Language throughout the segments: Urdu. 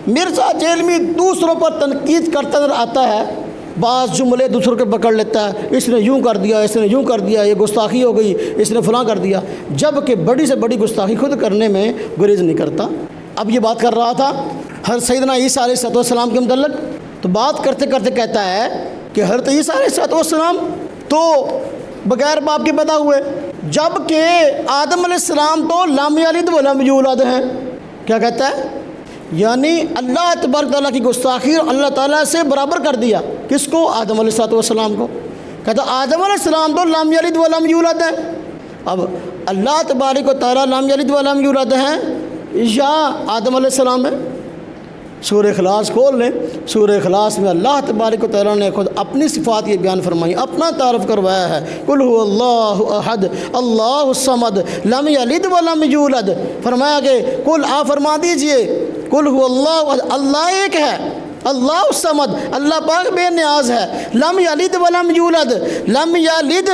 مرزا جیلمی دوسروں پر تنقید کرتا نظر آتا ہے، بعض جملے دوسروں کے پکڑ لیتا ہے، اس نے یوں کر دیا، اس نے یوں کر دیا، یہ گستاخی ہو گئی، اس نے فلاں کر دیا، جب کہ بڑی سے بڑی گستاخی خود کرنے میں گریز نہیں کرتا۔ اب یہ بات کر رہا تھا حضرت سیدنا عیسیٰ علیہ السلام کے متعلق، تو بات کرتے کرتے کہتا ہے کہ حضرت عیسیٰ علیہ السلام تو بغیر باپ کے پیدا ہوئے، جب کہ آدم علیہ السلام تو لم یلد ولم یولد ہیں۔ کیا کہتا ہے؟ یعنی اللہ تبارک تعالیٰ کی گستاخی اللہ تعالیٰ سے برابر کر دیا، کس کو؟ آدم علیہ السلام کو۔ کہتا آدم علیہ السلام تو لم یلد ولم یولد ہے۔ اب اللہ تبارک و تعالیٰ لم یلد ولم یولد ہیں یا آدم علیہ السلام ہے؟ سورہ اخلاص کھول لیں، سورہ اخلاص میں اللہ تبارک و تعالیٰ نے خود اپنی صفات یہ بیان فرمائی، اپنا تعارف کروایا ہے، قل هو اللہ احد اللہ الصمد لم یلد ولم یولد۔ فرمایا کہ قل آپ فرما دیجئے، قل هو اللہ احد، اللہ ایک ہے، اللہ الصمد، اللہ پاک بے نیاز ہے، لم یلد ولم یولد، لم یلد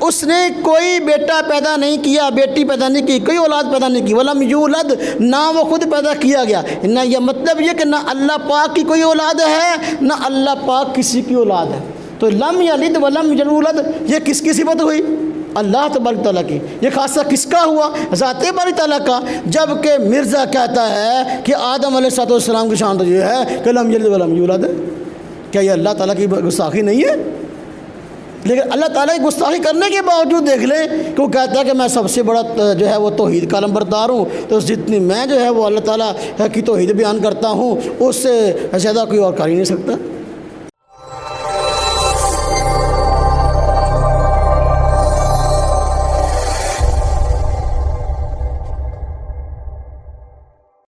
اس نے کوئی بیٹا پیدا نہیں کیا، بیٹی پیدا نہیں کی، کوئی اولاد پیدا نہیں کی، ولم یولد نہ وہ خود پیدا کیا گیا۔ نہ یہ مطلب یہ کہ نہ اللہ پاک کی کوئی اولاد ہے نہ اللہ پاک کسی کی اولاد ہے۔ تو لم یلد ولم یولد یہ کس کی صفت ہوئی؟ اللہ تبارک تعالیٰ کی۔ یہ خاصہ کس کا ہوا؟ ذات باری تعالیٰ کا۔ جب کہ مرزا کہتا ہے کہ آدم علیہ السلام کی شان تو یہ ہے کہ لم یلد ولم یولد، کیا یہ اللہ تعالیٰ کی گستاخی نہیں ہے؟ لیکن اللہ تعالیٰ کی گستاخی کرنے کے باوجود دیکھ لیں کہ وہ کہتا ہے کہ میں سب سے بڑا جو ہے وہ توحید کا علمبردار ہوں، تو جتنی میں جو ہے وہ اللہ تعالیٰ کی توحید بیان کرتا ہوں اس سے زیادہ کوئی اور کر ہی نہیں سکتا۔